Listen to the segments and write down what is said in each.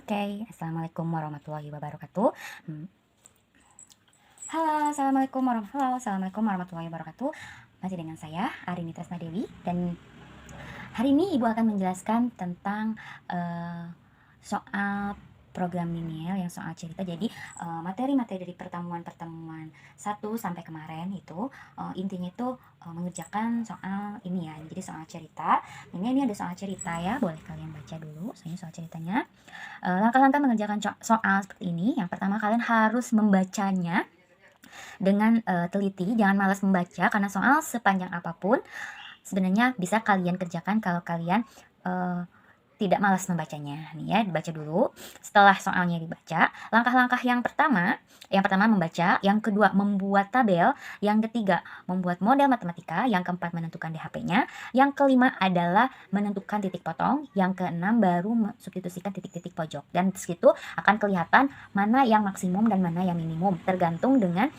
Oke, Assalamualaikum warahmatullahi wabarakatuh. Hmm, Assalamualaikum warahmatullahi wabarakatuh. Masih dengan saya, Arini Tresna Dewi, dan hari ini Ibu akan menjelaskan tentang soal program lineal yang soal cerita. Jadi materi-materi dari pertemuan-pertemuan 1 sampai kemarin itu intinya itu mengerjakan soal ini ya. Jadi soal cerita. Ini ada soal cerita ya. Boleh kalian baca dulu. Soalnya soal ceritanya. Langkah-langkah mengerjakan soal seperti ini. Yang pertama, kalian harus membacanya dengan teliti. Jangan malas membaca, karena soal sepanjang apapun sebenarnya bisa kalian kerjakan kalau kalian tidak malas membacanya. Nih ya, dibaca dulu. Setelah soalnya dibaca, langkah-langkah yang pertama membaca, yang kedua membuat tabel, yang ketiga membuat model matematika, yang keempat menentukan DHP-nya, yang kelima adalah menentukan titik potong, yang keenam baru substitusikan titik-titik pojok. Dan disitu akan kelihatan mana yang maksimum dan mana yang minimum, tergantung dengan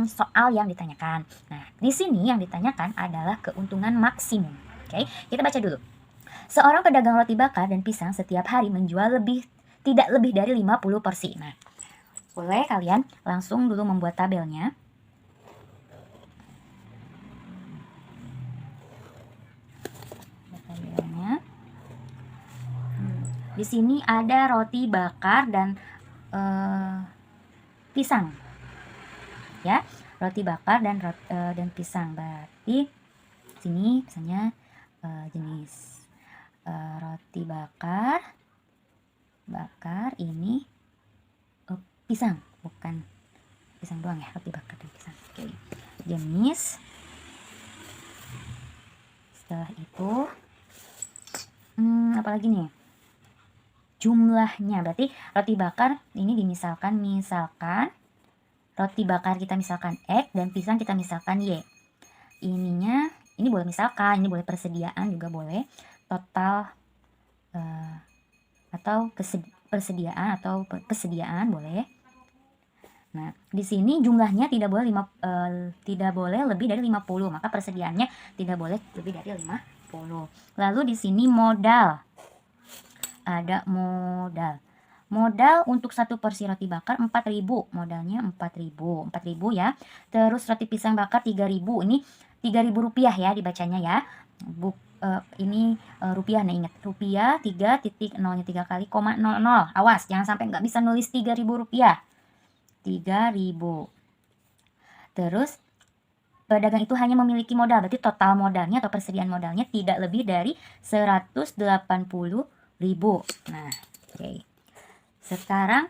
soal yang ditanyakan. Nah, di sini yang ditanyakan adalah keuntungan maksimum. Oke, kita baca dulu. Seorang pedagang roti bakar dan pisang setiap hari menjual tidak lebih dari 50 porsi. Nah, boleh kalian langsung dulu membuat tabelnya. Di sini ada roti bakar dan pisang. Ya, roti bakar dan pisang. Berarti sini misalnya jenis roti bakar ini pisang, bukan pisang doang ya, roti bakar dan pisang. Oke, jenis. Setelah itu apalagi nih, jumlahnya. Berarti roti bakar ini misalkan roti bakar kita misalkan X dan pisang kita misalkan Y. Ini boleh misalkan, ini boleh persediaan juga boleh, total atau kesediaan boleh. Nah, di sini jumlahnya tidak boleh lebih dari 50, maka persediaannya tidak boleh lebih dari 50. Lalu di sini modal. Ada modal untuk satu porsi roti bakar 4.000, modalnya 4.000 ya. Terus roti pisang bakar 3.000, ini 3.000 rupiah ya dibacanya ya. Ini rupiah, nah ingat rupiah 3.0 nya 3 kali, 0,00. Awas jangan sampai nggak bisa nulis 3.000 rupiah. 3.000. Terus pedagang itu hanya memiliki modal, berarti total modalnya atau persediaan modalnya tidak lebih dari 180.000. Nah, oke. Sekarang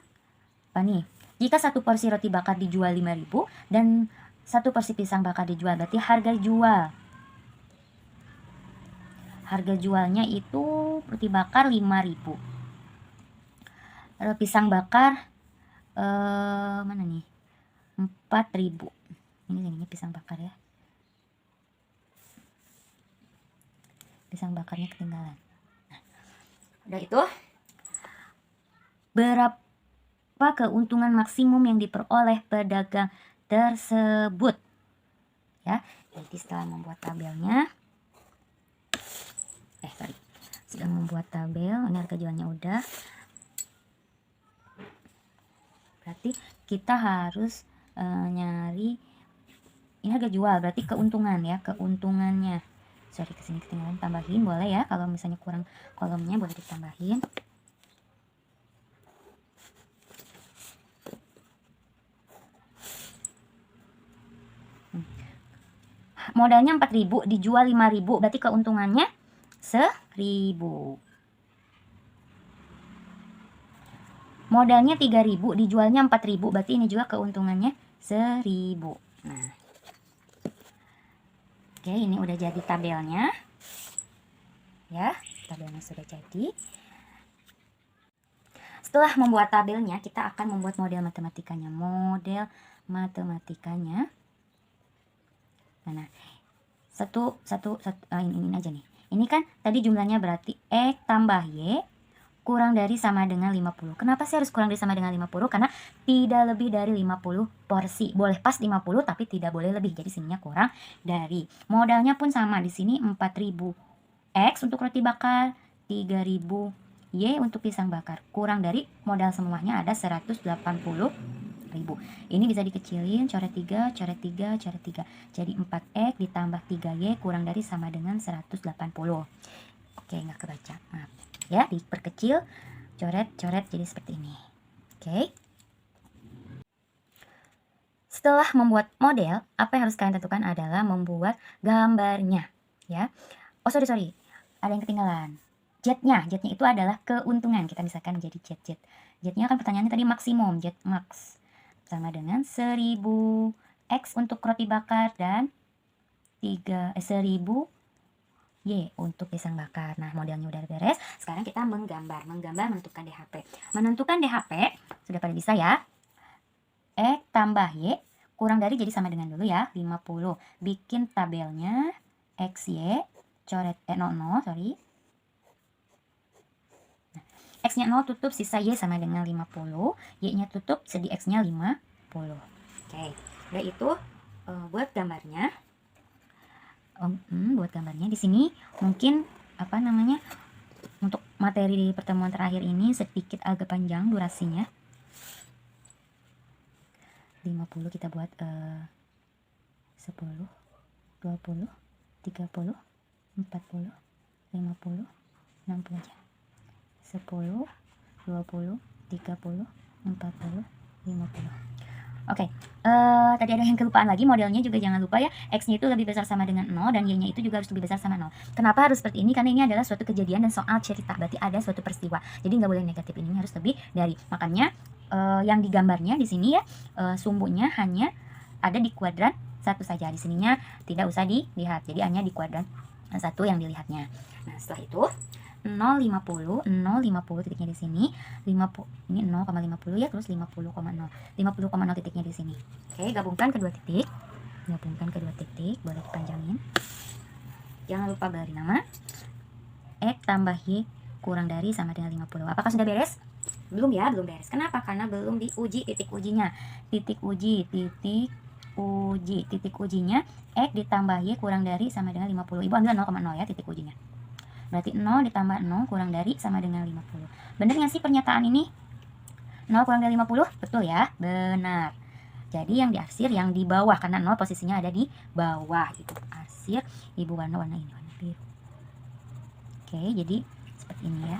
apa nih? Jika satu porsi roti bakar dijual 5.000 dan satu porsi pisang bakar dijual, berarti harga jualnya itu roti bakar 5.000. Pisang bakar mana nih? 4.000. Ini pisang bakar ya. Pisang bakarnya ketinggalan. Nah, udah itu. Berapa keuntungan maksimum yang diperoleh pedagang tersebut? Ya, jadi setelah membuat tabelnya, sudah membuat tabel, ini harga jualnya udah. Berarti kita harus nyari ini harga jual, berarti keuntungan ya, keuntungannya. Sorry, kesini ketinggalan, tambahin boleh ya, kalau misalnya kurang kolomnya boleh ditambahin. Modalnya 4.000, dijual 5.000, berarti keuntungannya 1.000. Modalnya 3.000, dijualnya 4.000, berarti ini juga keuntungannya 1.000. Nah, oke, ini udah jadi tabelnya. Ya, tabelnya sudah jadi. Setelah membuat tabelnya, kita akan membuat model matematikanya. Nah, ini aja nih. Ini kan tadi jumlahnya berarti X tambah Y kurang dari sama dengan 50. Kenapa sih harus kurang dari sama dengan 50? Karena tidak lebih dari 50 porsi. Boleh pas 50 tapi tidak boleh lebih. Jadi sininya kurang dari. Modalnya pun sama. Di sini 4.000 X untuk roti bakar, 3.000 Y untuk pisang bakar. Kurang dari modal semuanya ada 180.000. Ini bisa dikecilin, coret 3, coret 3, coret 3. Jadi 4X ditambah 3Y kurang dari sama dengan 180. Oke, nggak kebaca. Maaf. Ya, diperkecil, coret, coret jadi seperti ini. Oke. Setelah membuat model, apa yang harus kalian tentukan adalah membuat gambarnya, ya. Oh, sorry. Ada yang ketinggalan. Jetnya itu adalah keuntungan. Kita misalkan jadi jet. Jetnya kan pertanyaannya tadi maksimum, jet max. Sama dengan 1000 X untuk roti bakar dan 1000 Y untuk pisang bakar. Nah, modelnya udah beres. Sekarang kita menggambar menentukan DHP. Menentukan DHP sudah pada bisa ya. X tambah Y kurang dari jadi sama dengan dulu ya, 50. Bikin tabelnya XY coret 00, sorry. Nah, X-nya 0 tutup, sisa Y sama dengan 50. Y-nya tutup, sedi X-nya 50. Oke, udah itu buat gambarnya. Buat gambarnya di sini mungkin apa namanya, untuk materi di pertemuan terakhir ini sedikit agak panjang durasinya. 50 kita buat 10, 20, 30, 40, 50, 60 aja. 10, 20, 30, 40, 50. Oke, tadi ada yang kelupaan lagi, modelnya juga jangan lupa ya, X-nya itu lebih besar sama dengan 0 dan Y-nya itu juga harus lebih besar sama 0. Kenapa harus seperti ini? Karena ini adalah suatu kejadian dan soal cerita, berarti ada suatu peristiwa. Jadi nggak boleh negatif, ini harus lebih dari. Makanya yang digambarnya di sini ya, sumbunya hanya ada di kuadran 1 saja. Di sininya tidak usah dilihat, jadi hanya di kuadran 1 yang dilihatnya. Nah, setelah itu 0,50 titiknya di sini, 50 ini 0,50 ya, terus 50,0 titiknya di sini. Oke, gabungkan kedua titik, boleh dipanjangin. Jangan lupa beri nama X tambah Y kurang dari sama dengan 50. Apakah sudah beres? Belum ya, belum beres. Kenapa? Karena belum diuji titik ujinya. Titik ujinya X ditambah Y kurang dari sama dengan 50. Ibu ambil 0,0 ya titik ujinya. Berarti 0 ditambah 0 kurang dari sama dengan 50. Benar nggak sih pernyataan ini? 0 kurang dari 50? Betul ya? Benar. Jadi yang diarsir yang di bawah, karena 0 posisinya ada di bawah. Itu arsir, ibu warna ini, warna biru. Oke, jadi seperti ini ya.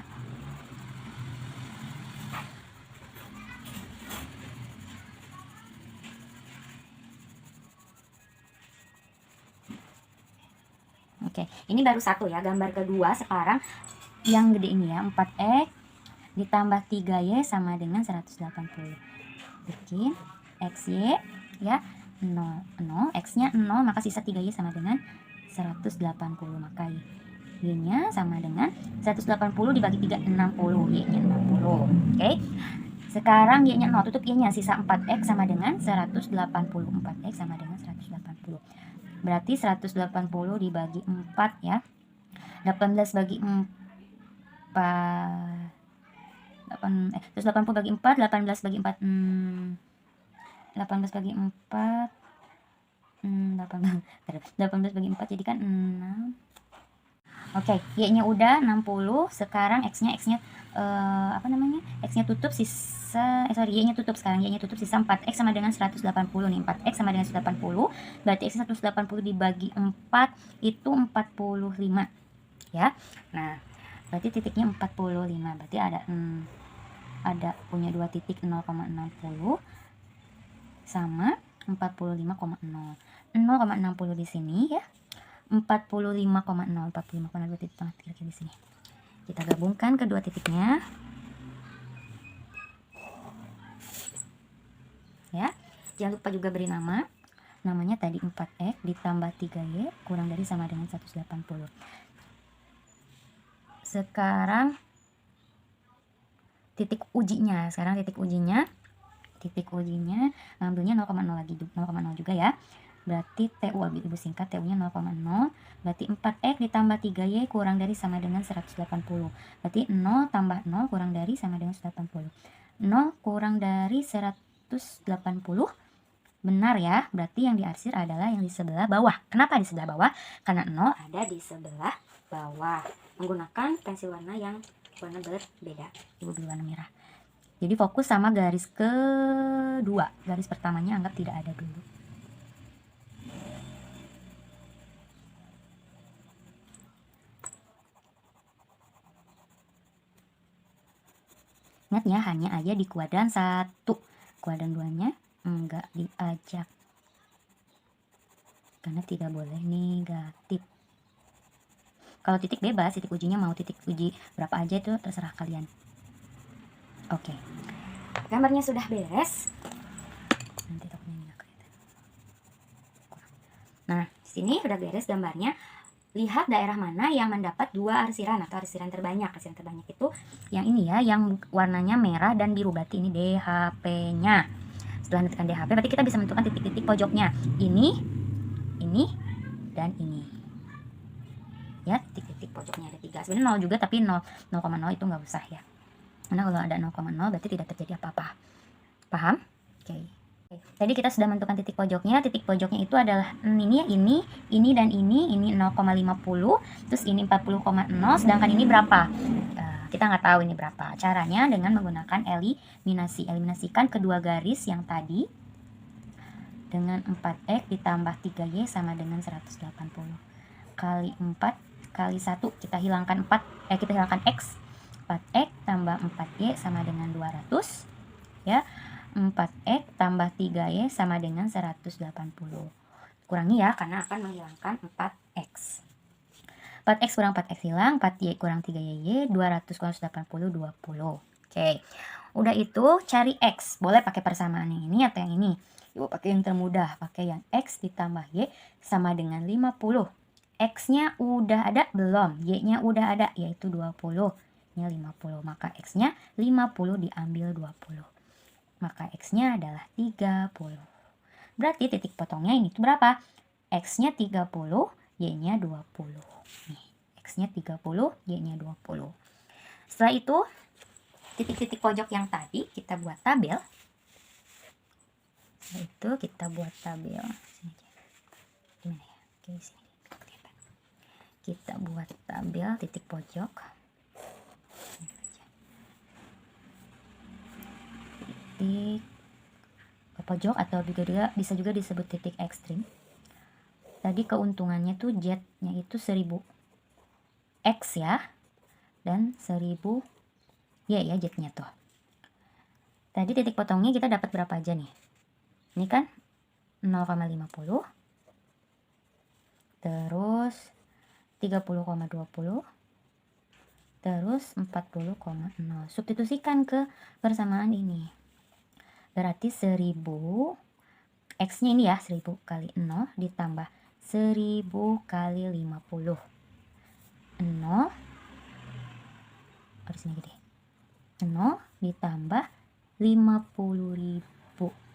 Oke, ini baru satu ya, gambar kedua. Sekarang yang gede ini ya, 4X ditambah 3Y sama dengan 180. Bikin XY ya, 0, X-nya 0, maka sisa 3Y sama dengan 180. Maka Y-nya sama dengan 180 dibagi 3, 60. Y-nya 60. Oke. Sekarang Y-nya 0, tutup Y-nya, sisa 4X sama dengan 180. 4X sama dengan 180. Berarti 180 dibagi 4 ya. 18 bagi 4. 180 bagi 4, 18 bagi 4. 18 bagi 4. 18 bagi 4 jadi kan 6. Oke, Y-nya udah 60. Sekarang X-nya X-nya tutup, sisa Y-nya tutup. Sekarang Y-nya tutup, sisa 4X sama dengan 180 nih. 4X sama dengan 180. Berarti X 180 dibagi 4 itu 45 ya. Nah, berarti titiknya 45. Berarti ada punya dua titik, 0,60 sama 45,0. 0,60 di sini ya. 45,0 titik tengah kira-kira di sini. Kita gabungkan kedua titiknya. Ya. Jangan lupa juga beri nama. Namanya tadi 4X ditambah 3Y kurang dari sama dengan 180. Sekarang titik ujinya. Titik ujinya ngambilnya 0,0 lagi, 0,0 juga ya. Berarti TU, ibu singkat, TU nya 0,0. Berarti 4X ditambah 3Y kurang dari sama dengan 180. Berarti 0 tambah 0 kurang dari sama dengan 180. 0 kurang dari 180 benar ya. Berarti yang diarsir adalah yang di sebelah bawah. Kenapa di sebelah bawah? Karena 0 ada di sebelah bawah. Menggunakan pensil warna yang warna berbeda. Ibu beli warna merah. Jadi fokus sama garis kedua. Garis pertamanya anggap tidak ada dulu. Ingatnya hanya aja di kuadran 1. Kuadran 2-nya enggak diajak. Karena tidak boleh negatif. Kalau titik bebas, titik ujinya mau titik uji berapa aja itu terserah kalian. Oke. Gambarnya sudah beres. Nanti takutnya nggak kelihatan. Nah, di sini sudah beres gambarnya. Lihat daerah mana yang mendapat 2 arsiran atau arsiran terbanyak. Arsiran terbanyak itu yang ini ya, yang warnanya merah dan biru. Berarti ini DHP-nya. Setelah menentukan DHP, berarti kita bisa menentukan titik-titik pojoknya. Ini, dan ini. Ya, titik-titik pojoknya ada 3. Sebenarnya 0 juga, tapi 0,0 itu nggak usah ya. Karena kalau ada 0,0 berarti tidak terjadi apa-apa. Paham? Oke. Tadi kita sudah menentukan titik pojoknya. Titik pojoknya itu adalah ini ya, ini dan ini 0,50, terus ini 40,0, sedangkan ini berapa? Kita nggak tahu ini berapa. Caranya dengan menggunakan eliminasi. Eliminasikan kedua garis yang tadi dengan 4x ditambah 3y sama dengan 180. Kali 4 kali 1, kita hilangkan 4, kita hilangkan x. 4x tambah 4y sama dengan 200 ya. 4x tambah 3y sama dengan 180. Kurangi ya, karena akan menghilangkan 4x. 4x kurang 4x hilang, 4y kurang 3y, 200 kurang 180, 20. Oke. Udah itu cari x. Boleh pakai persamaan yang ini atau yang ini. Ibu pakai yang termudah, pakai yang x ditambah y sama dengan 50. X-nya udah ada belum? Y-nya udah ada, yaitu 20. Ini 50, maka X-nya 50 diambil 20. Maka X-nya adalah 30. Berarti titik potongnya ini tuh berapa? X-nya 30, Y-nya 20. Nih, X-nya 30, Y-nya 20. Setelah itu, titik-titik pojok yang tadi kita buat tabel. Setelah itu kita buat tabel. Sini aja. Gimana ya? Oke, sini. Kita buat tabel titik pojok. Titik pojok atau bisa juga disebut titik ekstrim. Tadi keuntungannya tuh Z-nya itu 1000 X ya, dan 1000 Y ya Z-nya tuh. Tadi titik potongnya kita dapat berapa aja nih? Ini kan 0,50, terus 30,20, terus 40,0. Substitusikan ke persamaan ini. Berarti 1000, X-nya ini ya, 1000 kali 0 ditambah 1000 kali 50. 0, harus ini gede. 0 ditambah 50.000.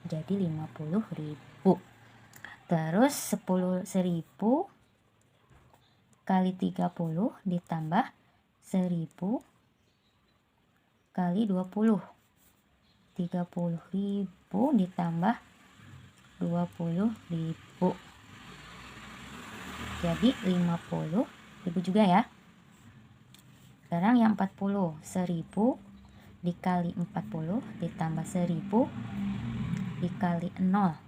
Jadi 50.000. Terus 10.000 kali 30 ditambah 1000 kali 20. 30.000 ditambah 20.000. Jadi 50.000 juga ya. Sekarang yang 40, 1000 dikali 40 ditambah 1000 dikali 0.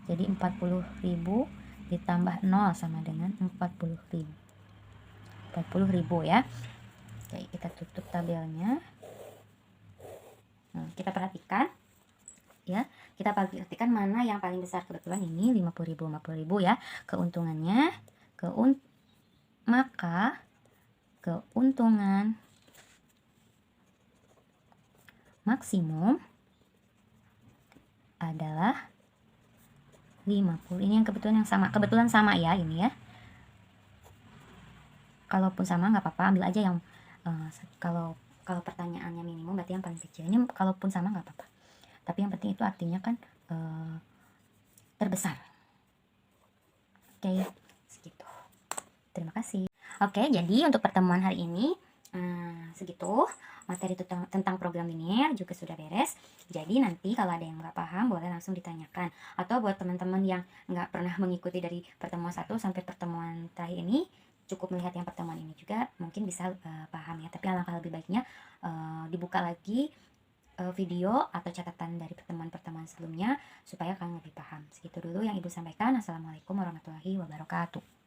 Jadi 40.000 ditambah 0 sama dengan 40.000. 40.000 ya. Oke, kita tutup tabelnya. Nah, kita perhatikan ya, kita perhatikan mana yang paling besar. Kebetulan ini 50.000 ya keuntungannya. Maka keuntungan maksimum adalah 50. Ini yang kebetulan sama ya ini ya. Kalaupun sama nggak apa-apa, ambil aja yang kalau pertanyaannya minimum berarti yang paling kecil. Ini kalaupun sama nggak apa-apa. Tapi yang penting itu artinya kan terbesar. Oke, segitu. Terima kasih. Oke, jadi untuk pertemuan hari ini segitu. Materi tentang program linear juga sudah beres. Jadi nanti kalau ada yang nggak paham boleh langsung ditanyakan. Atau buat teman-teman yang nggak pernah mengikuti dari pertemuan 1 sampai pertemuan terakhir ini, cukup melihat yang pertemuan ini juga mungkin bisa paham ya. Tapi alangkah lebih baiknya dibuka lagi video atau catatan dari pertemuan-pertemuan sebelumnya supaya kalian lebih paham. Segitu dulu yang Ibu sampaikan. Assalamualaikum warahmatullahi wabarakatuh.